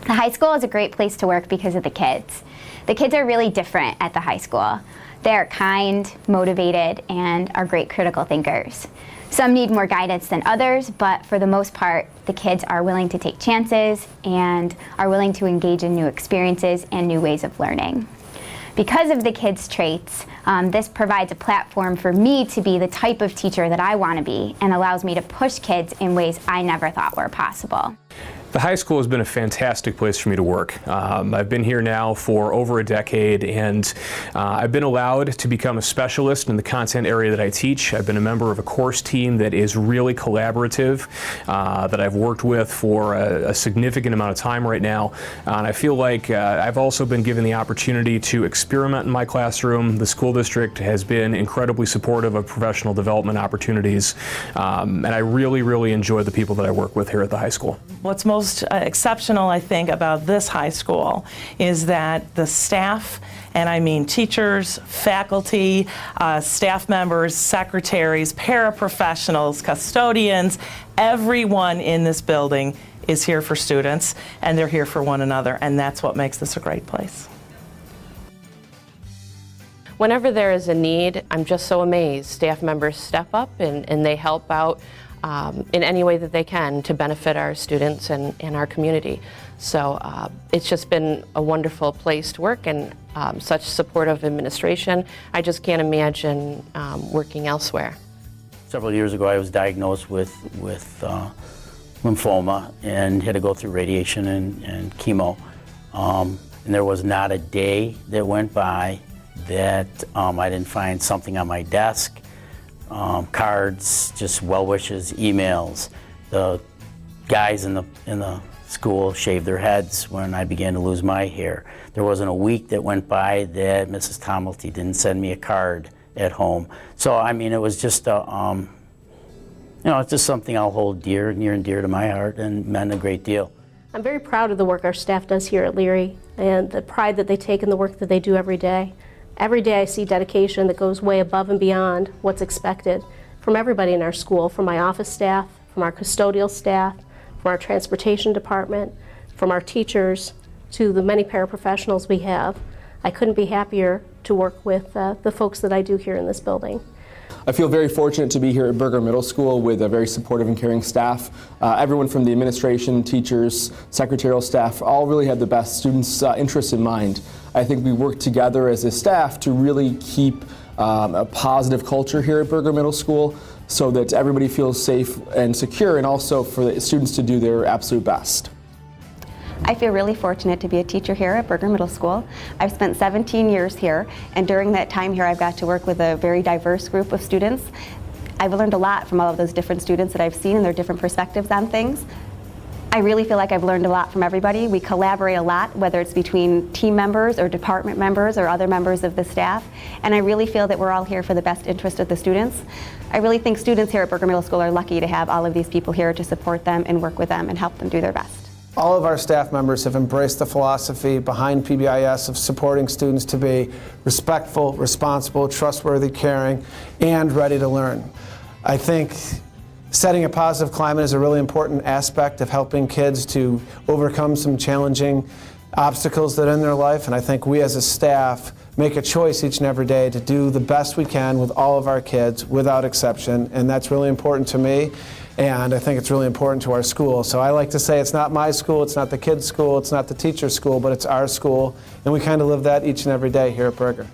The high school is a great place to work because of the kids. The kids are really different at the high school. They are kind, motivated, and are great critical thinkers. Some need more guidance than others, but for the most part, the kids are willing to take chances and are willing to engage in new experiences and new ways of learning. Because of the kids' traits, this provides a platform for me to be the type of teacher that I want to be and allows me to push kids in ways I never thought were possible. The high school has been a fantastic place for me to work. I've been here now for over a decade, and I've been allowed to become a specialist in the content area that I teach. I've been a member of a course team that is really collaborative, that I've worked with for a significant amount of time right now. And I feel like I've also been given the opportunity to experiment in my classroom. The school district has been incredibly supportive of professional development opportunities, and I really, really enjoy the people that I work with here at the high school. What's most exceptional, I think, about this high school is that the staff, and I mean teachers, faculty, staff members, secretaries, paraprofessionals, custodians, everyone in this building is here for students, and they're here for one another, and that's what makes this a great place. Whenever there is a need, I'm just so amazed. Staff members step up and they help out in any way that they can to benefit our students and our community. So it's just been a wonderful place to work, and such supportive administration. I just can't imagine working elsewhere. Several years ago I was diagnosed with lymphoma and had to go through radiation and chemo. And there was not a day that went by that I didn't find something on my desk. Cards, just well wishes, emails. The guys in the school shaved their heads when I began to lose my hair. There wasn't a week that went by that Mrs. Tomelty didn't send me a card at home. So I mean, it was just a, it's just something I'll hold near and dear to my heart, and meant a great deal. I'm very proud of the work our staff does here at Leary and the pride that they take in the work that they do every day. Every day I see dedication that goes way above and beyond what's expected from everybody in our school, from my office staff, from our custodial staff, from our transportation department, from our teachers, to the many paraprofessionals we have. I couldn't be happier to work with the folks that I do here in this building. I feel very fortunate to be here at Berger Middle School with a very supportive and caring staff. Everyone from the administration, teachers, secretarial staff, all really had the best students' interests in mind. I think we work together as a staff to really keep a positive culture here at Berger Middle School so that everybody feels safe and secure, and also for the students to do their absolute best. I feel really fortunate to be a teacher here at Berger Middle School. I've spent 17 years here, and during that time here I've got to work with a very diverse group of students. I've learned a lot from all of those different students that I've seen and their different perspectives on things. I really feel like I've learned a lot from everybody. We collaborate a lot, whether it's between team members or department members or other members of the staff, and I really feel that we're all here for the best interest of the students. I really think students here at Berger Middle School are lucky to have all of these people here to support them and work with them and help them do their best. All of our staff members have embraced the philosophy behind PBIS of supporting students to be respectful, responsible, trustworthy, caring, and ready to learn. I think setting a positive climate is a really important aspect of helping kids to overcome some challenging obstacles that are in their life, and I think we as a staff make a choice each and every day to do the best we can with all of our kids without exception, and that's really important to me. And I think it's really important to our school. So I like to say it's not my school, it's not the kids' school, it's not the teacher's school, but it's our school. And we kind of live that each and every day here at Berger.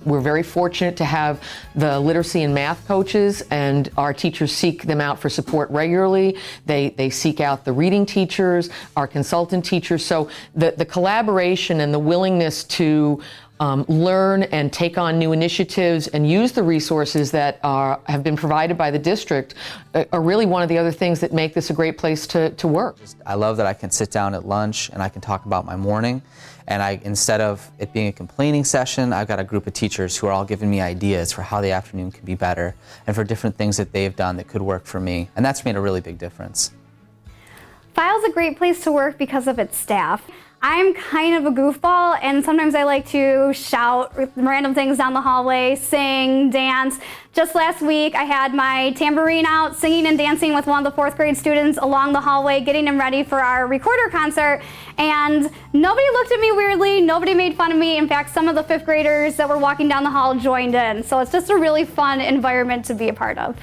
We're very fortunate to have the literacy and math coaches, and our teachers seek them out for support regularly. They seek out the reading teachers, our consultant teachers. So the collaboration and the willingness to learn and take on new initiatives and use the resources that have been provided by the district are really one of the other things that make this a great place to work. I love that I can sit down at lunch and I can talk about my morning, and instead of it being a complaining session, I've got a group of teachers who are all giving me ideas for how the afternoon can be better and for different things that they've done that could work for me, and that's made a really big difference. FILE's a great place to work because of its staff. I'm kind of a goofball, and sometimes I like to shout random things down the hallway, sing, dance. Just last week, I had my tambourine out, singing and dancing with one of the 4th grade students along the hallway, getting them ready for our recorder concert, and nobody looked at me weirdly, nobody made fun of me. In fact, some of the 5th graders that were walking down the hall joined in, so it's just a really fun environment to be a part of.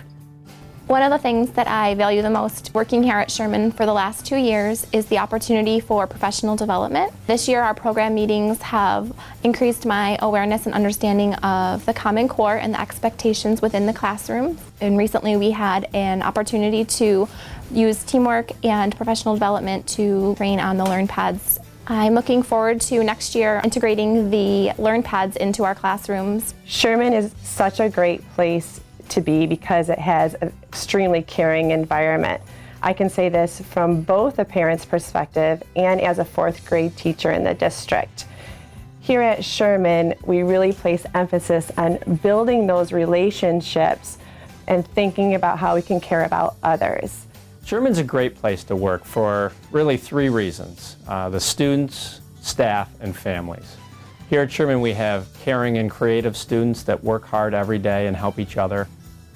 One of the things that I value the most working here at Sherman for the last 2 years is the opportunity for professional development. This year our program meetings have increased my awareness and understanding of the Common Core and the expectations within the classroom. And recently we had an opportunity to use teamwork and professional development to train on the LearnPads. I'm looking forward to next year integrating the LearnPads into our classrooms. Sherman is such a great place to be because it has an extremely caring environment. I can say this from both a parent's perspective and as a 4th grade teacher in the district. Here at Sherman, we really place emphasis on building those relationships and thinking about how we can care about others. Sherman's a great place to work for really 3 reasons: the students, staff, and families. Here at Sherman, we have caring and creative students that work hard every day and help each other.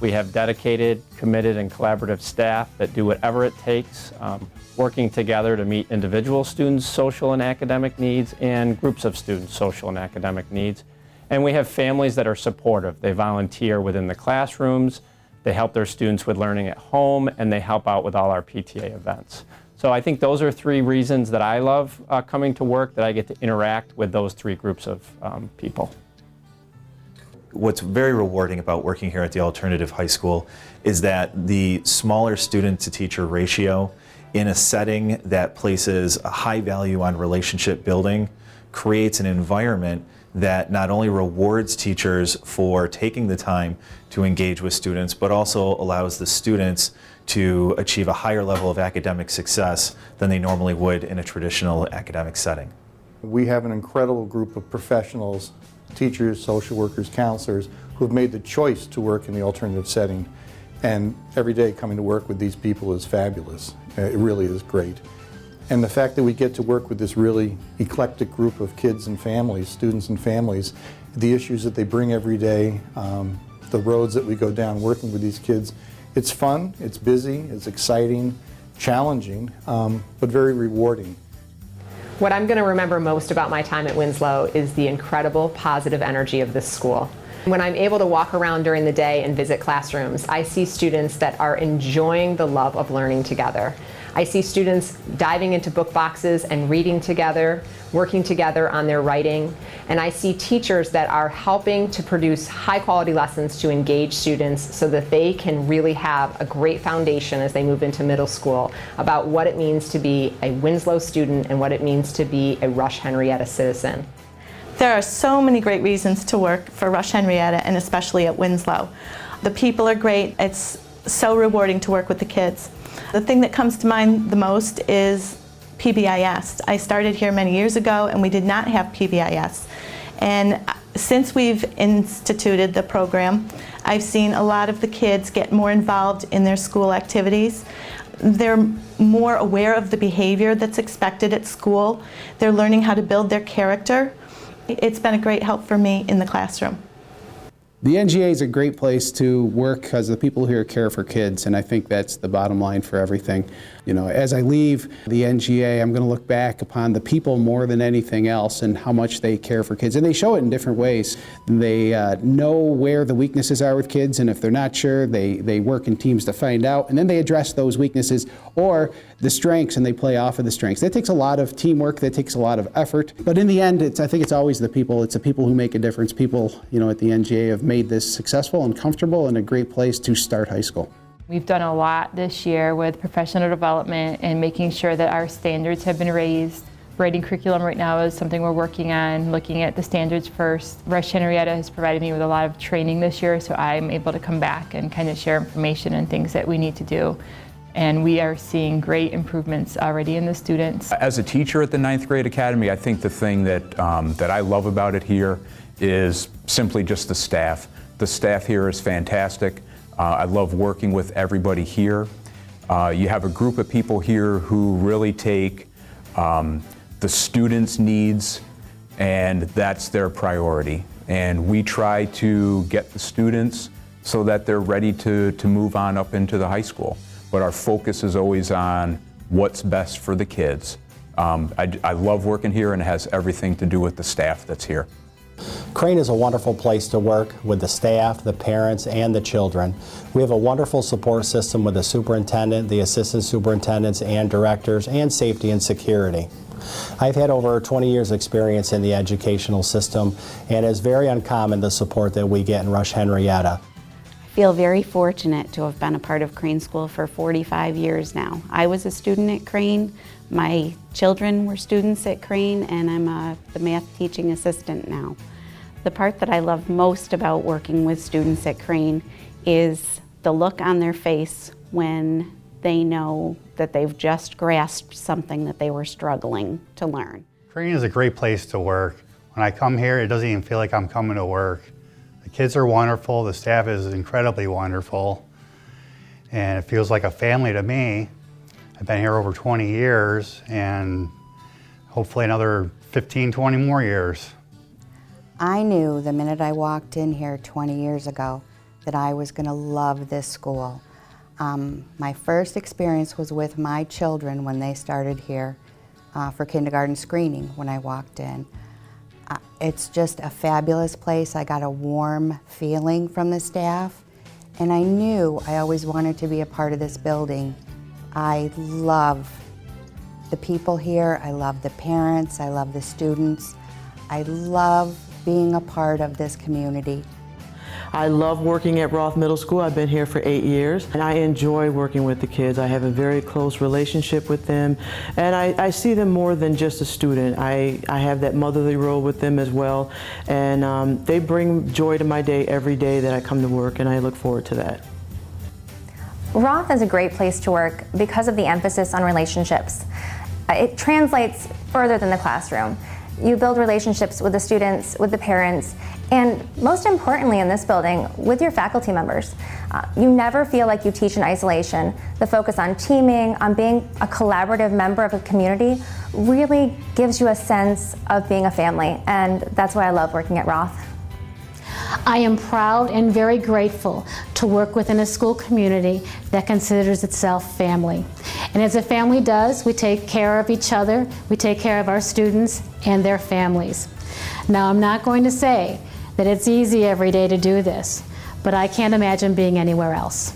We have dedicated, committed, and collaborative staff that do whatever it takes, working together to meet individual students' social and academic needs and groups of students' social and academic needs. And we have families that are supportive. They volunteer within the classrooms, they help their students with learning at home, and they help out with all our PTA events. So I think those are 3 reasons that I love coming to work, that I get to interact with those 3 groups of people. What's very rewarding about working here at the alternative high school is that the smaller student to teacher ratio in a setting that places a high value on relationship building creates an environment that not only rewards teachers for taking the time to engage with students, but also allows the students to achieve a higher level of academic success than they normally would in a traditional academic setting. We have an incredible group of professionals, teachers, social workers, counselors, who have made the choice to work in the alternative setting. And every day coming to work with these people is fabulous. It really is great. And the fact that we get to work with this really eclectic group of kids and families, students and families, the issues that they bring every day, the roads that we go down working with these kids, it's fun, it's busy, it's exciting, challenging, but very rewarding. What I'm going to remember most about my time at Winslow is the incredible positive energy of this school. When I'm able to walk around during the day and visit classrooms, I see students that are enjoying the love of learning together. I see students diving into book boxes and reading together, working together on their writing, and I see teachers that are helping to produce high-quality lessons to engage students so that they can really have a great foundation as they move into middle school about what it means to be a Winslow student and what it means to be a Rush-Henrietta citizen. There are so many great reasons to work for Rush-Henrietta and especially at Winslow. The people are great. It's so rewarding to work with the kids. The thing that comes to mind the most is PBIS. I started here many years ago and we did not have PBIS. And since we've instituted the program, I've seen a lot of the kids get more involved in their school activities. They're more aware of the behavior that's expected at school. They're learning how to build their character. It's been a great help for me in the classroom. The NGA is a great place to work because the people here care for kids, and I think that's the bottom line for everything. You know, as I leave the NGA, I'm going to look back upon the people more than anything else and how much they care for kids. And they show it in different ways. They know where the weaknesses are with kids, and if they're not sure, they work in teams to find out, and then they address those weaknesses or the strengths, and they play off of the strengths. That takes a lot of teamwork, that takes a lot of effort, but in the end, I think it's always the people. It's the people who make a difference. People, you know, at the NGA have made this successful and comfortable and a great place to start high school. We've done a lot this year with professional development and making sure that our standards have been raised. Writing curriculum right now is something we're working on, looking at the standards first. Rush-Henrietta has provided me with a lot of training this year, so I'm able to come back and kind of share information and things that we need to do. And we are seeing great improvements already in the students. As a teacher at the 9th grade academy, I think the thing that I love about it here is simply just the staff. The staff here is fantastic. I love working with everybody here. You have a group of people here who really take the students' needs, and that's their priority. And we try to get the students so that they're ready to move on up into the high school. But our focus is always on what's best for the kids. I love working here, and it has everything to do with the staff that's here. Crane is a wonderful place to work with the staff, the parents, and the children. We have a wonderful support system with the superintendent, the assistant superintendents, and directors, and safety and security. I've had over 20 years experience in the educational system, and it's very uncommon the support that we get in Rush-Henrietta. I feel very fortunate to have been a part of Crane School for 45 years now. I was a student at Crane, my children were students at Crane, and I'm the math teaching assistant now. The part that I love most about working with students at Crane is the look on their face when they know that they've just grasped something that they were struggling to learn. Crane is a great place to work. When I come here, it doesn't even feel like I'm coming to work. The kids are wonderful, the staff is incredibly wonderful, and it feels like a family to me. I've been here over 20 years, and hopefully another 15, 20 more years. I knew the minute I walked in here 20 years ago that I was going to love this school. My first experience was with my children when they started here for kindergarten screening when I walked in. It's just a fabulous place. I got a warm feeling from the staff, and I knew I always wanted to be a part of this building. I love the people here, I love the parents, I love the students. I love being a part of this community. I love working at Roth Middle School. I've been here for 8 years, and I enjoy working with the kids. I have a very close relationship with them, and I see them more than just a student. I have that motherly role with them as well, and they bring joy to my day every day that I come to work, and I look forward to that. Roth is a great place to work because of the emphasis on relationships. It translates further than the classroom. You build relationships with the students, with the parents, and most importantly in this building, with your faculty members. You never feel like you teach in isolation. The focus on teaming, on being a collaborative member of a community really gives you a sense of being a family, and that's why I love working at Roth. I am proud and very grateful to work within a school community that considers itself family. And as a family does, we take care of each other, we take care of our students and their families. Now, I'm not going to say that it's easy every day to do this, but I can't imagine being anywhere else.